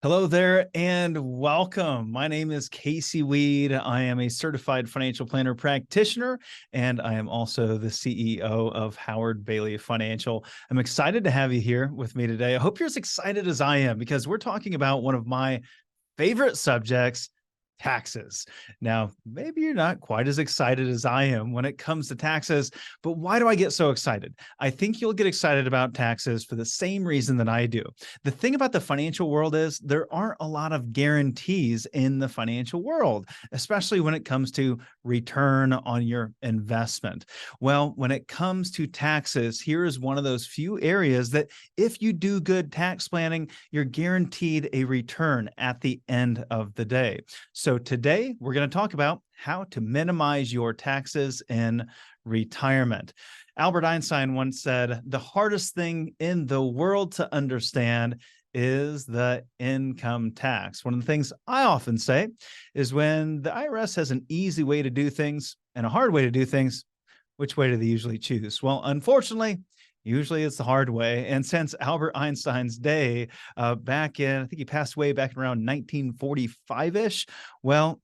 Hello there and welcome. My name is Casey Weed. I am a certified financial planner practitioner, and I am also the CEO of Howard Bailey Financial. I'm excited to have you here with me today. I hope you're as excited as I am because we're talking about one of my favorite subjects, taxes. Now, maybe you're not quite as excited as I am when it comes to taxes, but why do I get so excited? I think you'll get excited about taxes for the same reason that I do. The thing about the financial world is there aren't a lot of guarantees in the financial world, especially when it comes to return on your investment. Well, when it comes to taxes, here is one of those few areas that if you do good tax planning, you're guaranteed a return at the end of the day. So today we're going to talk about how to minimize your taxes in retirement. Albert Einstein once said, the hardest thing in the world to understand is the income tax. One of the things I often say is when the IRS has an easy way to do things and a hard way to do things, which way do they usually choose? Well, unfortunately, usually it's the hard way. And since Albert Einstein's day, back in, I think he passed away back around 1945-ish, well,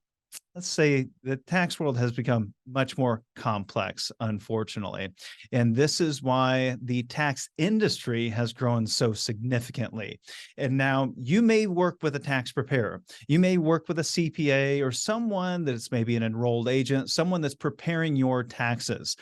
let's say the tax world has become much more complex, unfortunately. And this is why the tax industry has grown so significantly. And now you may work with a tax preparer. You may work with a CPA or someone that's maybe an enrolled agent, someone that's preparing your taxes.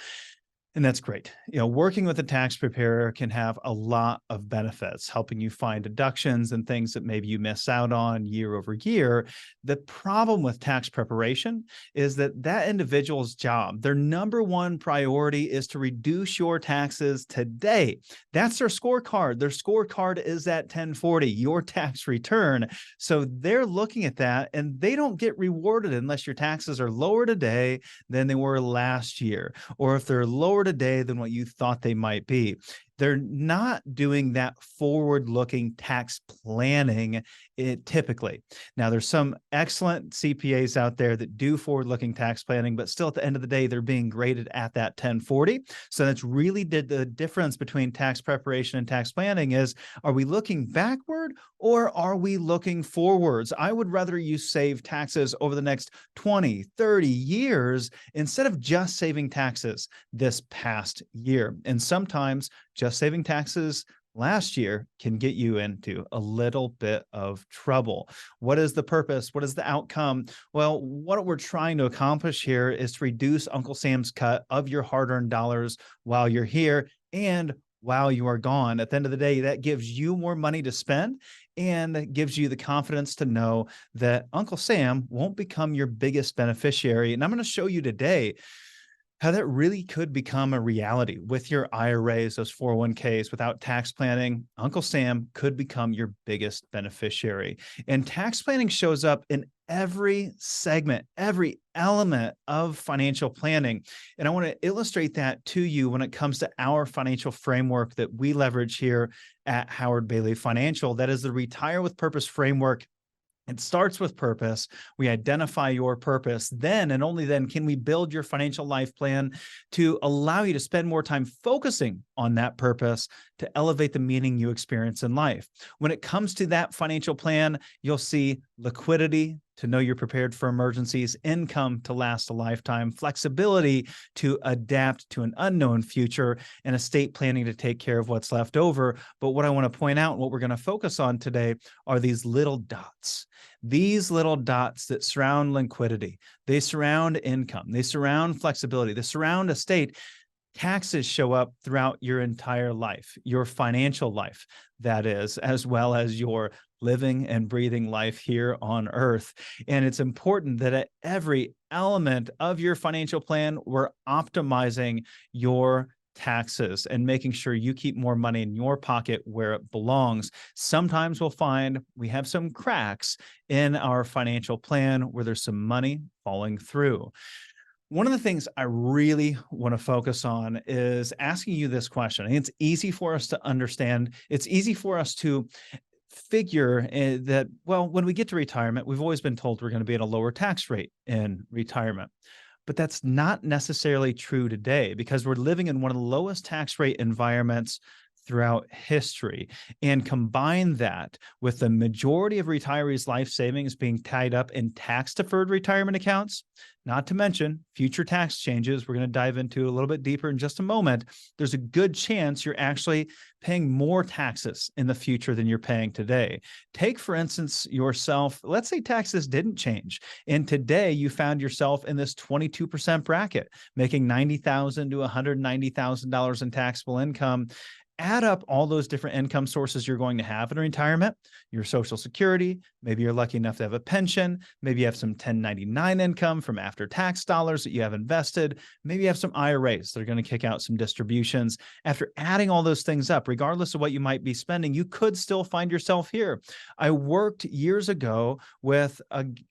And that's great. Working with a tax preparer can have a lot of benefits, helping you find deductions and things that maybe you miss out on year over year. The problem with tax preparation is that that individual's job, their number one priority is to reduce your taxes today. That's their scorecard. Their scorecard is that 1040, your tax return. So they're looking at that and they don't get rewarded unless your taxes are lower today than they were last year, or if they're lower today than what you thought they might be. They're not doing that forward-looking tax planning typically. Now, there's some excellent CPAs out there that do forward-looking tax planning, but still at the end of the day, they're being graded at that 1040. So that's really the difference between tax preparation and tax planning is, are we looking backward or are we looking forwards? I would rather you save taxes over the next 20, 30 years instead of just saving taxes this past year. And sometimes just saving taxes last year can get you into a little bit of trouble. What is the purpose? What is the outcome? Well, what we're trying to accomplish here is to reduce Uncle Sam's cut of your hard-earned dollars while you're here and while you are gone. At the end of the day, that gives you more money to spend and gives you the confidence to know that Uncle Sam won't become your biggest beneficiary. And I'm going to show you today how that really could become a reality with your IRAs, those 401ks. Without tax planning, Uncle Sam could become your biggest beneficiary. And tax planning shows up in every segment, every element of financial planning. And I want to illustrate that to you when it comes to our financial framework that we leverage here at Howard Bailey Financial. That is the Retire with Purpose framework. It starts with purpose. We identify your purpose. Then and only then can we build your financial life plan to allow you to spend more time focusing on that purpose to elevate the meaning you experience in life. When it comes to that financial plan, you'll see liquidity to know you're prepared for emergencies, income to last a lifetime, flexibility to adapt to an unknown future, and estate planning to take care of what's left over. But what I want to point out and what we're going to focus on today are these little dots. These little dots that surround liquidity, they surround income, they surround flexibility, they surround estate. Taxes show up throughout your entire life, your financial life, that is, as well as your living and breathing life here on earth. And it's important that at every element of your financial plan, we're optimizing your taxes and making sure you keep more money in your pocket where it belongs. Sometimes we'll find we have some cracks in our financial plan where there's some money falling through. One of the things I really want to focus on is asking you this question. It's easy for us to understand. It's easy for us to figure that, well, when we get to retirement, we've always been told we're going to be at a lower tax rate in retirement. But that's not necessarily true today because we're living in one of the lowest tax rate environments throughout history, and combine that with the majority of retirees' life savings being tied up in tax-deferred retirement accounts, not to mention future tax changes we're going to dive into a little bit deeper in just a moment, there's a good chance you're actually paying more taxes in the future than you're paying today. Take, for instance, yourself, let's say taxes didn't change, and today you found yourself in this 22% bracket, making $90,000 to $190,000 in taxable income. Add up all those different income sources you're going to have in retirement, your Social Security, maybe you're lucky enough to have a pension, maybe you have some 1099 income from after-tax dollars that you have invested, maybe you have some IRAs that are going to kick out some distributions. After adding all those things up, regardless of what you might be spending, you could still find yourself here. I worked years ago with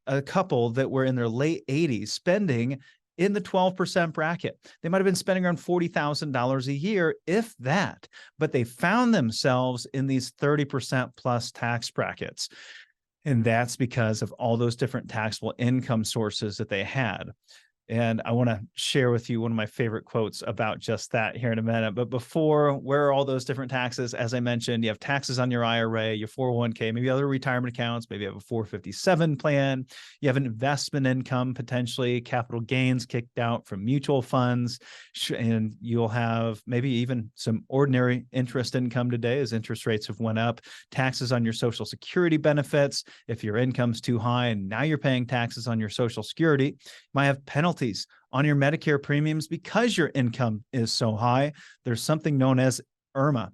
a couple that were in their late 80s spending in the 12% bracket. They might have been spending around $40,000 a year, if that, but they found themselves in these 30% plus tax brackets. And that's because of all those different taxable income sources that they had. And I want to share with you one of my favorite quotes about just that here in a minute. But before, where are all those different taxes? As I mentioned, you have taxes on your IRA, your 401k, maybe other retirement accounts, maybe you have a 457 plan. You have an investment income, potentially capital gains kicked out from mutual funds. And you'll have maybe even some ordinary interest income today as interest rates have went up. Taxes on your Social Security benefits. If your income's too high and now you're paying taxes on your Social Security, you might have penalties on your Medicare premiums because your income is so high. There's something known as IRMA,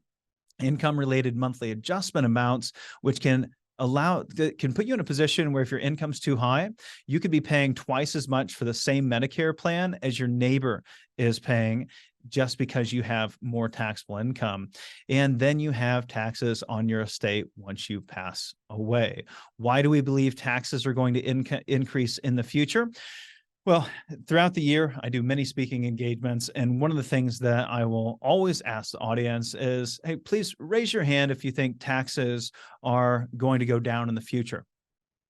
income-related monthly adjustment amounts, which can put you in a position where if your income's too high, you could be paying twice as much for the same Medicare plan as your neighbor is paying, just because you have more taxable income. And then you have taxes on your estate once you pass away. Why do we believe taxes are going to increase in the future? Well, throughout the year, I do many speaking engagements, and one of the things that I will always ask the audience is, hey, please raise your hand if you think taxes are going to go down in the future.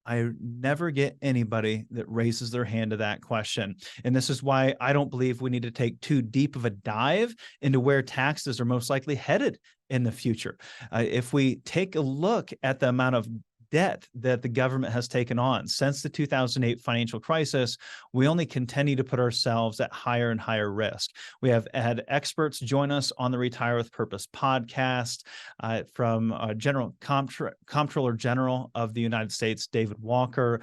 I never get anybody that raises their hand to that question. And this is why I don't believe we need to take too deep of a dive into where taxes are most likely headed in the future. If we take a look at the amount of debt that the government has taken on since the 2008 financial crisis, we only continue to put ourselves at higher and higher risk. We have had experts join us on the Retire with Purpose podcast, from General Comptroller General of the United States, David Walker,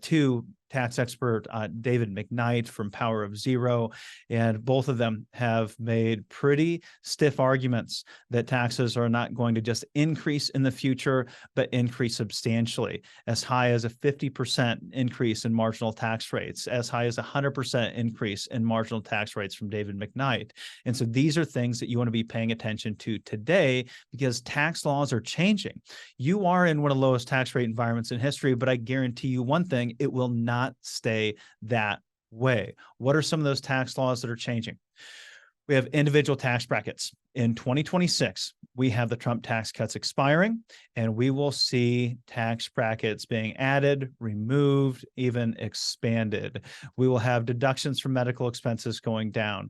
to tax expert David McKnight from Power of Zero. And both of them have made pretty stiff arguments that taxes are not going to just increase in the future, but increase substantially, as high as a 50% increase in marginal tax rates, as high as 100% increase in marginal tax rates from David McKnight. And so these are things that you want to be paying attention to today, because tax laws are changing. You are in one of the lowest tax rate environments in history, but I guarantee you one thing, it will not stay that way. What are some of those tax laws that are changing? We have individual tax brackets. In 2026, we have the Trump tax cuts expiring, and we will see tax brackets being added, removed, even expanded. We will have deductions for medical expenses going down.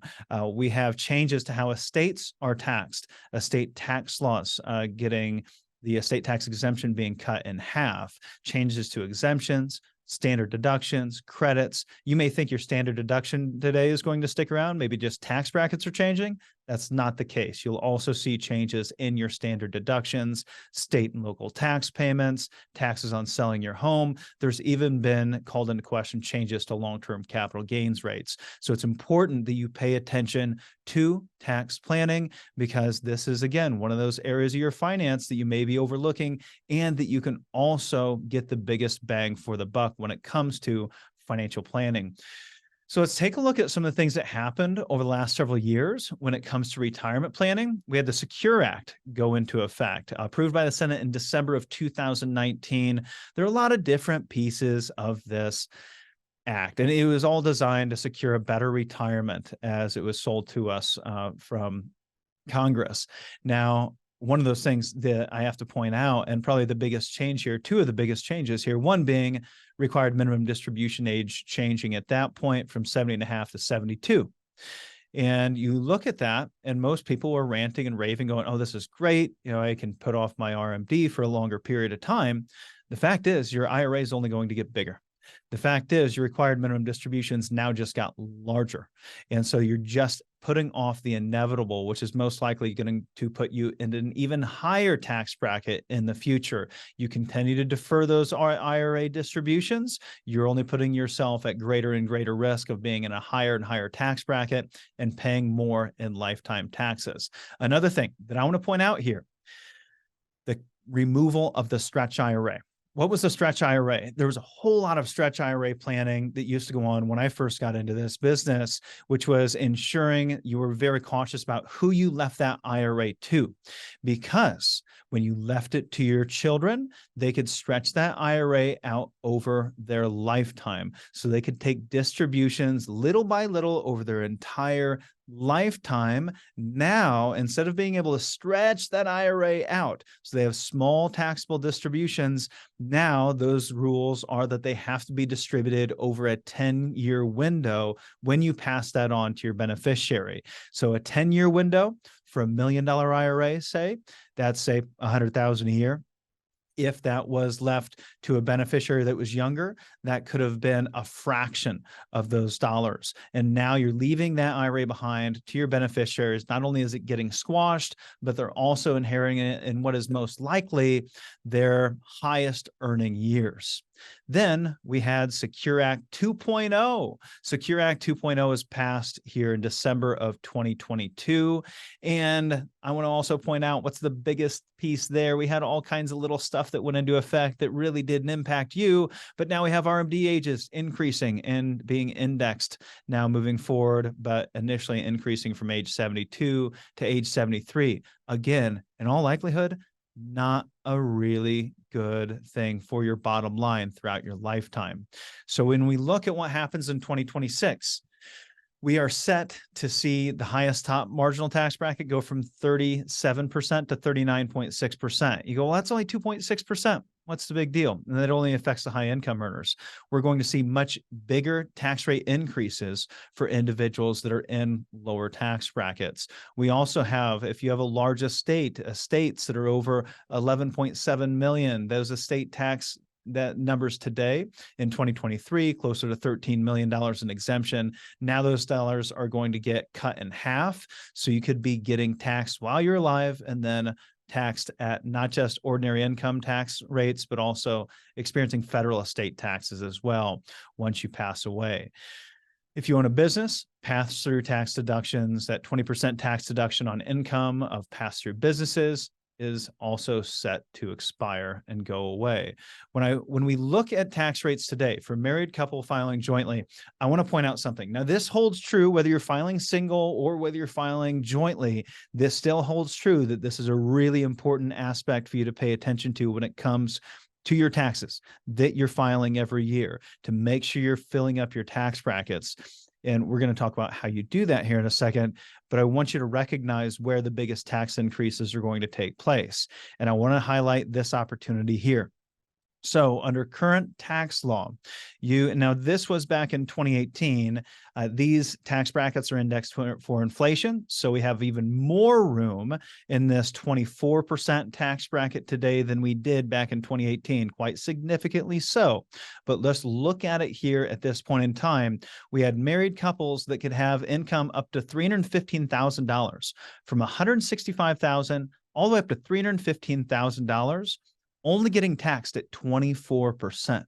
We have changes to how estates are taxed, estate tax laws getting the estate tax exemption being cut in half, changes to exemptions, standard deductions, credits. You may think your standard deduction today is going to stick around. Maybe just tax brackets are changing. That's not the case. You'll also see changes in your standard deductions, state and local tax payments, taxes on selling your home. There's even been called into question changes to long-term capital gains rates. So it's important that you pay attention to tax planning, because this is, again, one of those areas of your finance that you may be overlooking, and that you can also get the biggest bang for the buck when it comes to financial planning. So let's take a look at some of the things that happened over the last several years when it comes to retirement planning. We had the Secure Act go into effect, approved by the Senate in December of 2019. There are a lot of different pieces of this act, and it was all designed to secure a better retirement as it was sold to us from Congress. Now, one of those things that I have to point out, and probably the biggest change here, two of the biggest changes here, one being required minimum distribution age changing at that point from 70 and a half to 72. And you look at that, and most people are ranting and raving, going, oh, this is great. I can put off my RMD for a longer period of time. The fact is, your IRA is only going to get bigger. The fact is, your required minimum distributions now just got larger. And so you're just putting off the inevitable, which is most likely going to put you in an even higher tax bracket in the future. You continue to defer those IRA distributions, you're only putting yourself at greater and greater risk of being in a higher and higher tax bracket and paying more in lifetime taxes. Another thing that I want to point out here, the removal of the stretch IRA. What was the stretch IRA? There was a whole lot of stretch IRA planning that used to go on when I first got into this business, which was ensuring you were very cautious about who you left that IRA to, because when you left it to your children, they could stretch that IRA out over their lifetime. So they could take distributions little by little over their entire lifetime. Now, instead of being able to stretch that IRA out, so they have small taxable distributions, now those rules are that they have to be distributed over a 10-year window when you pass that on to your beneficiary. So a 10-year window for $1 million IRA, say, that's say $100,000 a year. If that was left to a beneficiary that was younger, that could have been a fraction of those dollars. And now you're leaving that IRA behind to your beneficiaries. Not only is it getting squashed, but they're also inheriting it in what is most likely their highest earning years. Then we had Secure Act 2.0. Secure Act 2.0 was passed here in December of 2022. And I want to also point out what's the biggest piece there. We had all kinds of little stuff that went into effect that really didn't impact you, but now we have RMD ages increasing and being indexed now moving forward, but initially increasing from age 72 to age 73. Again, in all likelihood, not a really good thing for your bottom line throughout your lifetime. So when we look at what happens in 2026, we are set to see the highest top marginal tax bracket go from 37% to 39.6%. You go, well, that's only 2.6%. What's the big deal? And that only affects the high income earners. We're going to see much bigger tax rate increases for individuals that are in lower tax brackets. We also have, if you have a large estate, estates that are over 11.7 million, those estate tax that numbers today in 2023, closer to $13 million in exemption. Now those dollars are going to get cut in half. So you could be getting taxed while you're alive and then taxed at not just ordinary income tax rates, but also experiencing federal estate taxes as well once you pass away. If you own a business, pass-through tax deductions, that 20% tax deduction on income of pass-through businesses is also set to expire and go away. When we look at tax rates today for married couple filing jointly, I want to point out something. Now, this holds true whether you're filing single or whether you're filing jointly. This still holds true that this is a really important aspect for you to pay attention to when it comes to your taxes that you're filing every year, to make sure you're filling up your tax brackets. And we're going to talk about how you do that here in a second, but I want you to recognize where the biggest tax increases are going to take place. And I want to highlight this opportunity here. So under current tax law, now this was back in 2018, these tax brackets are indexed for inflation. So we have even more room in this 24% tax bracket today than we did back in 2018, quite significantly so. But let's look at it here at this point in time. We had married couples that could have income up to $315,000, from $165,000 all the way up to $315,000. Only getting taxed at 24%.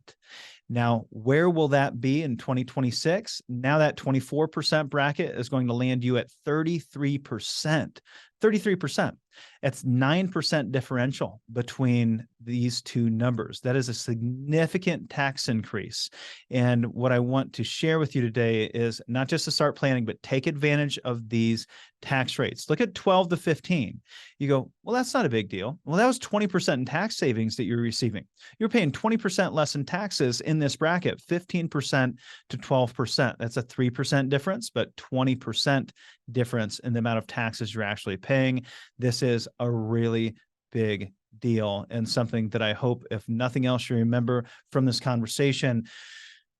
Now, where will that be in 2026? Now that 24% bracket is going to land you at 33%. 33%. That's 9% differential between these two numbers. That is a significant tax increase. And what I want to share with you today is not just to start planning, but take advantage of these tax rates. Look at 12 to 15. You go, well, that's not a big deal. Well, that was 20% in tax savings that you're receiving. You're paying 20% less in taxes in this bracket, 15% to 12%. That's a 3% difference, but 20% difference in the amount of taxes you're actually paying. This is a really big deal and something that I hope, if nothing else, you remember from this conversation.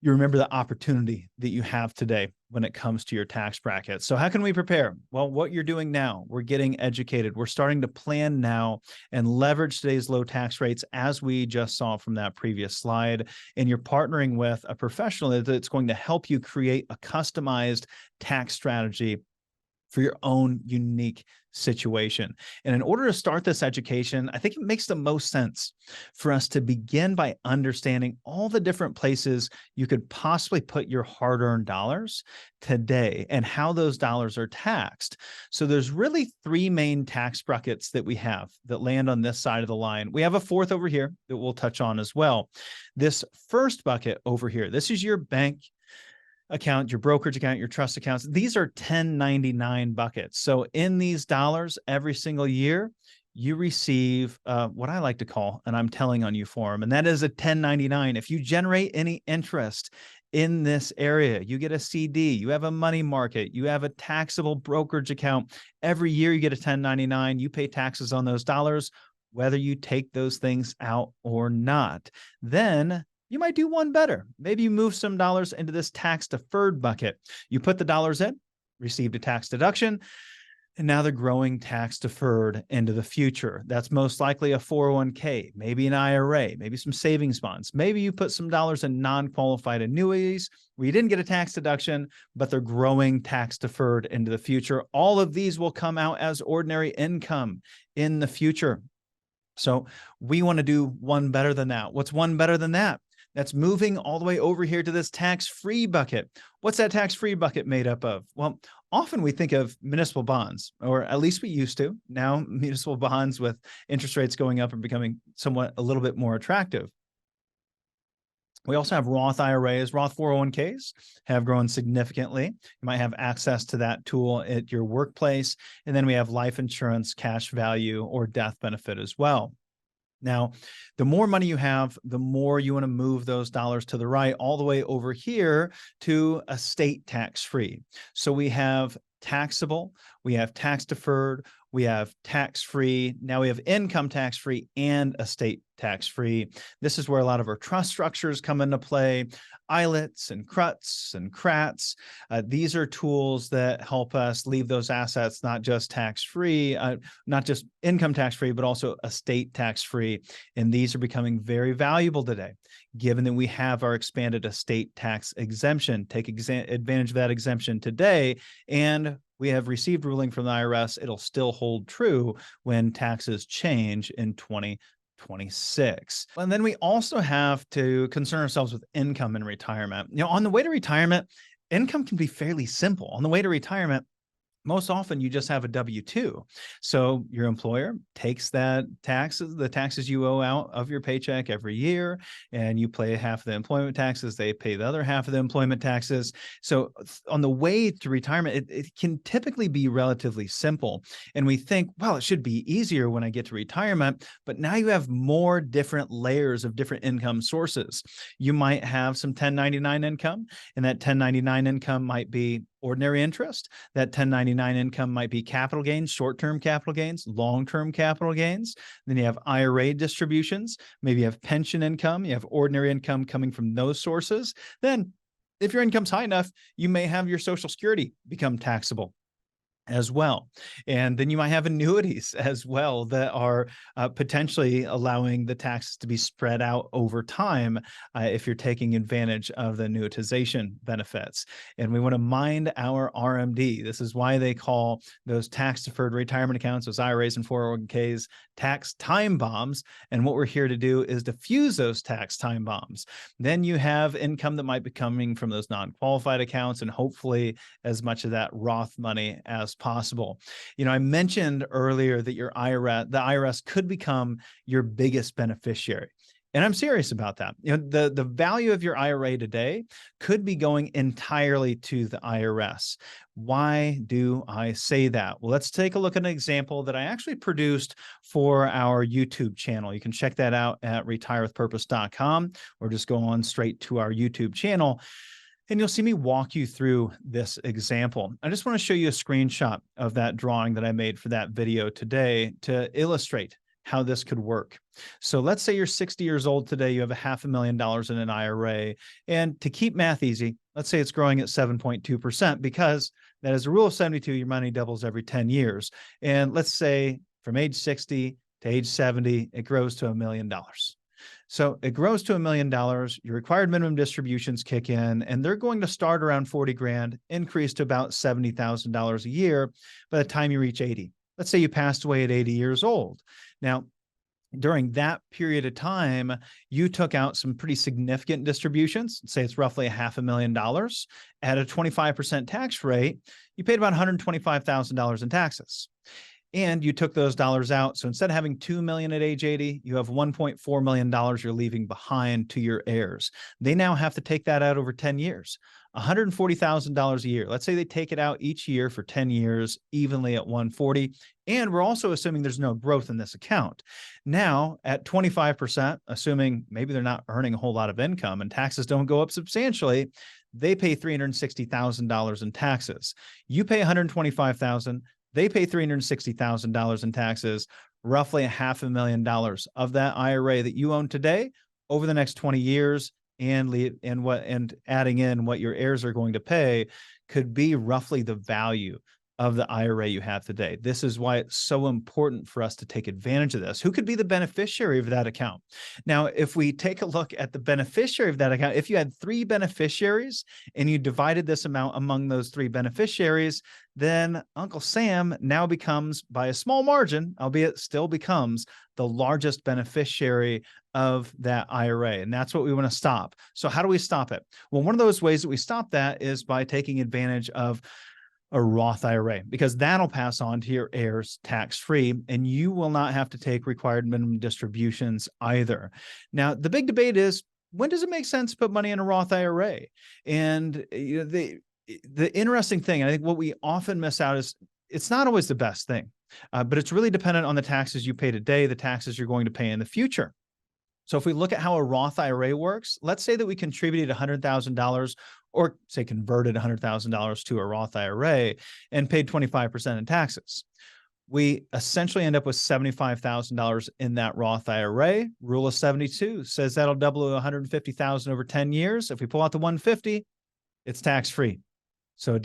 you remember the opportunity that you have today when it comes to your tax bracket. So how can we prepare? Well, what you're doing now, we're getting educated. We're starting to plan now and leverage today's low tax rates, as we just saw from that previous slide. And you're partnering with a professional that's going to help you create a customized tax strategy for your own unique situation. And in order to start this education, I think it makes the most sense for us to begin by understanding all the different places you could possibly put your hard-earned dollars today and how those dollars are taxed. So there's really three main tax brackets that we have that land on this side of the line. We have a fourth over here that we'll touch on as well. This first bucket over here, this is your bank account, your brokerage account, your trust accounts. These are 1099 buckets. So in these dollars every single year, you receive what I like to call, and I'm telling on you form, and that is a 1099. If you generate any interest in this area, you get a CD, you have a money market, you have a taxable brokerage account. Every year you get a 1099, you pay taxes on those dollars, whether you take those things out or not. Then you might do one better. Maybe you move some dollars into this tax deferred bucket. You put the dollars in, received a tax deduction, and now they're growing tax deferred into the future. That's most likely a 401k, maybe an IRA, maybe some savings bonds. Maybe you put some dollars in non-qualified annuities where you didn't get a tax deduction, but they're growing tax deferred into the future. All of these will come out as ordinary income in the future. So we want to do one better than that. What's one better than that? That's moving all the way over here to this tax-free bucket. What's that tax-free bucket made up of? Well, often we think of municipal bonds, or at least we used to. Now, municipal bonds with interest rates going up are becoming somewhat a little bit more attractive. We also have Roth IRAs. Roth 401ks have grown significantly. You might have access to that tool at your workplace. And then we have life insurance, cash value, or death benefit as well. Now, the more money you have, the more you want to move those dollars to the right, all the way over here to estate tax-free. So we have taxable, we have tax deferred, we have tax-free, now we have income tax-free and estate tax-free. This is where a lot of our trust structures come into play, ILETs and CRUTs and CRATs. These are tools that help us leave those assets not just tax-free, not just income tax-free, but also estate tax-free. And these are becoming very valuable today, given that we have our expanded estate tax exemption. Take advantage of that exemption today, and we have received ruling from the IRS. It'll still hold true when taxes change in 2026. And then we also have to concern ourselves with income in retirement. You know, on the way to retirement, income can be fairly simple. On the way to retirement, most often you just have a W-2. So your employer takes that the taxes you owe out of your paycheck every year, and you pay half of the employment taxes. They pay the other half of the employment taxes. So on the way to retirement, it can typically be relatively simple. And we think, well, it should be easier when I get to retirement, but now you have more different layers of different income sources. You might have some 1099 income, and that 1099 income might be ordinary interest. That 1099 income might be capital gains, short-term capital gains, long-term capital gains. Then you have IRA distributions. Maybe you have pension income. You have ordinary income coming from those sources. Then if your income's high enough, you may have your Social Security become taxable as well. And then you might have annuities as well that are potentially allowing the taxes to be spread out over time if you're taking advantage of the annuitization benefits. And we want to mind our RMD. This is why they call those tax-deferred retirement accounts, those IRAs and 401ks, tax time bombs. And what we're here to do is diffuse those tax time bombs. Then you have income that might be coming from those non-qualified accounts, and hopefully as much of that Roth money as possible. You know, I mentioned earlier that the IRS could become your biggest beneficiary. And I'm serious about that. You know, the value of your IRA today could be going entirely to the IRS. Why do I say that? Well, let's take a look at an example that I actually produced for our YouTube channel. You can check that out at retirewithpurpose.com, or just go on straight to our YouTube channel, and you'll see me walk you through this example. I just want to show you a screenshot of that drawing that I made for that video today to illustrate how this could work. So let's say you're 60 years old today, you have $500,000 in an IRA. And to keep math easy, let's say it's growing at 7.2%, because that is a rule of 72, your money doubles every 10 years. And let's say from age 60 to age 70, it grows to $1 million. So it grows to $1 million, your required minimum distributions kick in, and they're going to start around 40 grand, increase to about $70,000 a year by the time you reach 80. Let's say you passed away at 80 years old. Now, during that period of time, you took out some pretty significant distributions. Say it's roughly $500,000 at a 25% tax rate. You paid about $125,000 in taxes. And you took those dollars out. So instead of having $2 million at age 80, you have $1.4 million you're leaving behind to your heirs. They now have to take that out over 10 years, $140,000 a year. Let's say they take it out each year for 10 years, evenly at 140. And we're also assuming there's no growth in this account. Now at 25%, assuming maybe they're not earning a whole lot of income and taxes don't go up substantially, they pay $360,000 in taxes. You pay $125,000. They pay $360,000 in taxes, roughly $500,000 of that IRA that you own today over the next 20 years, and adding in what your heirs are going to pay could be roughly the value of the IRA you have today. This is why it's so important for us to take advantage of this. Who could be the beneficiary of that account? Now, if we take a look at the beneficiary of that account, if you had 3 beneficiaries and you divided this amount among those 3 beneficiaries, then Uncle Sam now becomes, by a small margin, albeit still becomes, the largest beneficiary of that IRA. And that's what we want to stop. So how do we stop it? Well, one of those ways that we stop that is by taking advantage of a Roth IRA, because that'll pass on to your heirs tax-free, and you will not have to take required minimum distributions either. Now, the big debate is, when does it make sense to put money in a Roth IRA? And the interesting thing, I think what we often miss out is, it's not always the best thing, but it's really dependent on the taxes you pay today, the taxes you're going to pay in the future. So if we look at how a Roth IRA works, let's say that we contributed $100,000, or say converted $100,000 to a Roth IRA and paid 25% in taxes. We essentially end up with $75,000 in that Roth IRA. Rule of 72 says that'll double to $150,000 over 10 years. If we pull out the $150,000, it's tax-free. So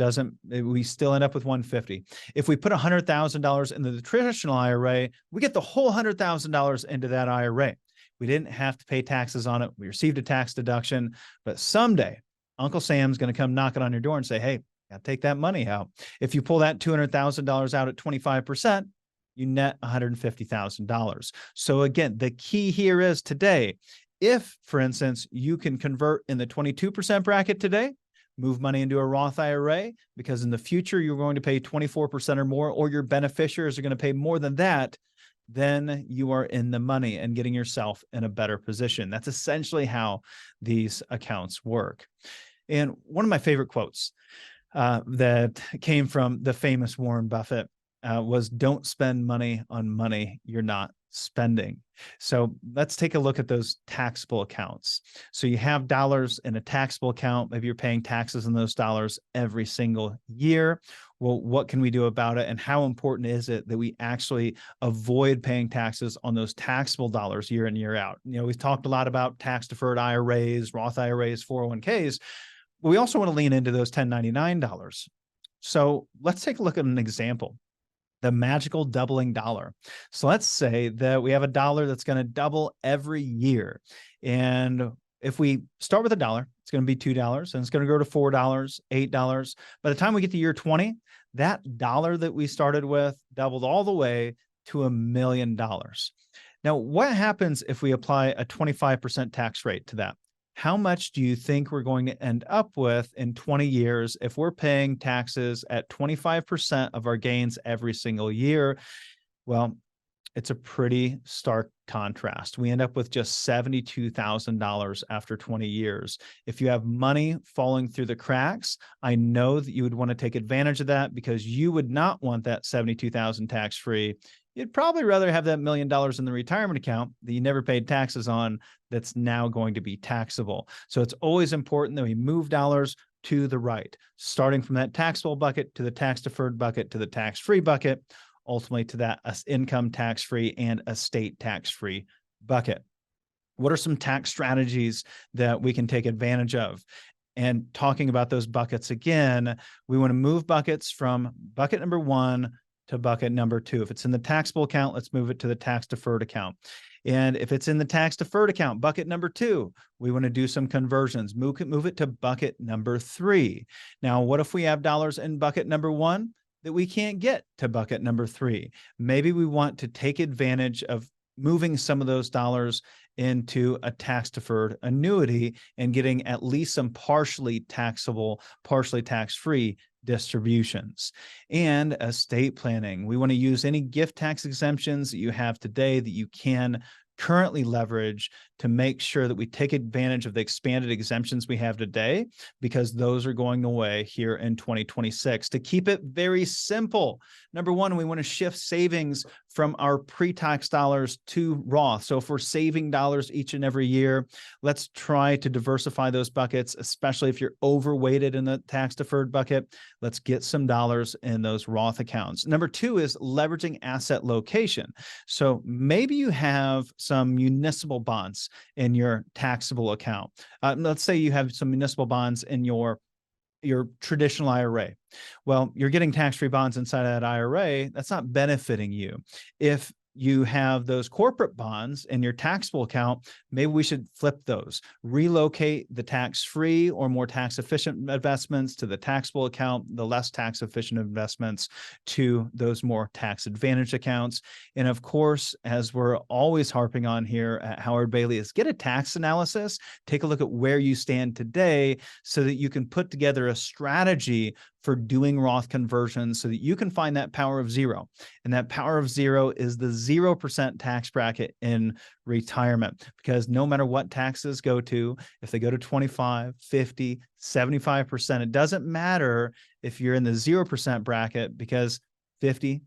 we still end up with $150,000. If we put $100,000 into the traditional IRA, we get the whole $100,000 into that IRA. We didn't have to pay taxes on it. We received a tax deduction, but someday Uncle Sam's going to come knocking on your door and say, hey, I'll take that money out. If you pull that $200,000 out at 25%, you net $150,000. So again, the key here is today, if, for instance, you can convert in the 22% bracket today, move money into a Roth IRA, because in the future, you're going to pay 24% or more, or your beneficiaries are going to pay more than that, then you are in the money and getting yourself in a better position. That's essentially how these accounts work. And one of my favorite quotes that came from the famous Warren Buffett was, don't spend money on money you're not spending. So let's take a look at those taxable accounts. So you have dollars in a taxable account. Maybe you're paying taxes on those dollars every single year. Well, what can we do about it? And how important is it that we actually avoid paying taxes on those taxable dollars year in, year out? You know, we've talked a lot about tax-deferred IRAs, Roth IRAs, 401ks. But we also want to lean into those 1099 dollars. So let's take a look at an example. The magical doubling dollar. So let's say that we have a dollar that's going to double every year. And if we start with $1, it's going to be $2, and it's going to grow to $4, $8. By the time we get to year 20, that dollar that we started with doubled all the way to $1 million. Now, what happens if we apply a 25% tax rate to that? How much do you think we're going to end up with in 20 years if we're paying taxes at 25% of our gains every single year? Well, it's a pretty stark contrast. We end up with just $72,000 after 20 years. If you have money falling through the cracks, I know that you would want to take advantage of that, because you would not want that $72,000 tax-free. You'd probably rather have that $1 million in the retirement account that you never paid taxes on that's now going to be taxable. So it's always important that we move dollars to the right, starting from that taxable bucket to the tax-deferred bucket to the tax-free bucket. ultimately to that income tax-free and estate tax-free bucket. What are some tax strategies that we can take advantage of? And talking about those buckets again, we want to move buckets from bucket number 1 to bucket number 2. If it's in the taxable account, let's move it to the tax deferred account. And if it's in the tax deferred account, bucket number 2, we want to do some conversions, move it to bucket number 3. Now, what if we have dollars in bucket number 1 that we can't get to bucket number 3? Maybe we want to take advantage of moving some of those dollars into a tax deferred annuity and getting at least some partially taxable, partially tax-free distributions. And estate planning. We want to use any gift tax exemptions that you have today that you can currently leverage to make sure that we take advantage of the expanded exemptions we have today, because those are going away here in 2026. To keep it very simple, number 1, we want to shift savings from our pre-tax dollars to Roth. So if we're saving dollars each and every year, let's try to diversify those buckets, especially if you're overweighted in the tax deferred bucket. Let's get some dollars in those Roth accounts. Number 2 is leveraging asset location. So maybe you have some municipal bonds in your taxable account. Let's say you have some municipal bonds in your traditional IRA. Well, you're getting tax-free bonds inside of that IRA. That's not benefiting you. If you have those corporate bonds in your taxable account, maybe we should flip those, relocate the tax-free or more tax-efficient investments to the taxable account, the less tax-efficient investments to those more tax-advantaged accounts. And of course, as we're always harping on here at Howard Bailey, is get a tax analysis, take a look at where you stand today so that you can put together a strategy for doing Roth conversions so that you can find that power of zero. And that power of zero is the 0% tax bracket in retirement, because no matter what taxes go to, if they go to 25, 50, 75%, it doesn't matter if you're in the 0% bracket, because 50,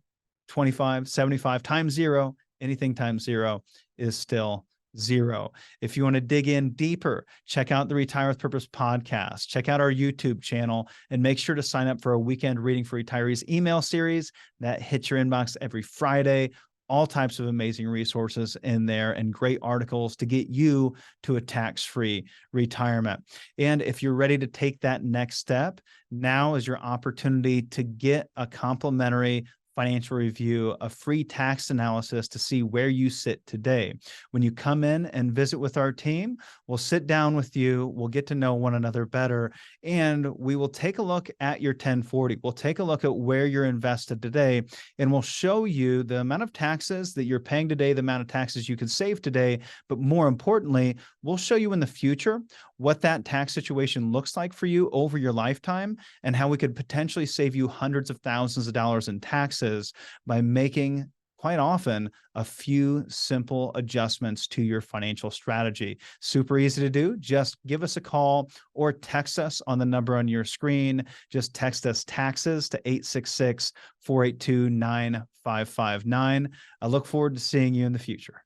25, 75 times zero, anything times zero is still zero. If you want to dig in deeper, check out the Retire with Purpose podcast, check out our YouTube channel, and make sure to sign up for a Weekend Reading for Retirees email series that hits your inbox every Friday. All types of amazing resources in there and great articles to get you to a tax-free retirement. And if you're ready to take that next step, now is your opportunity to get a complimentary financial review, a free tax analysis to see where you sit today. When you come in and visit with our team, we'll sit down with you, we'll get to know one another better, and we will take a look at your 1040. We'll take a look at where you're invested today, and we'll show you the amount of taxes that you're paying today, the amount of taxes you could save today, but more importantly, we'll show you in the future what that tax situation looks like for you over your lifetime and how we could potentially save you hundreds of thousands of dollars in taxes by making, quite often, a few simple adjustments to your financial strategy. Super easy to do. Just give us a call or text us on the number on your screen. Just text us taxes to 866-482-9559. I look forward to seeing you in the future.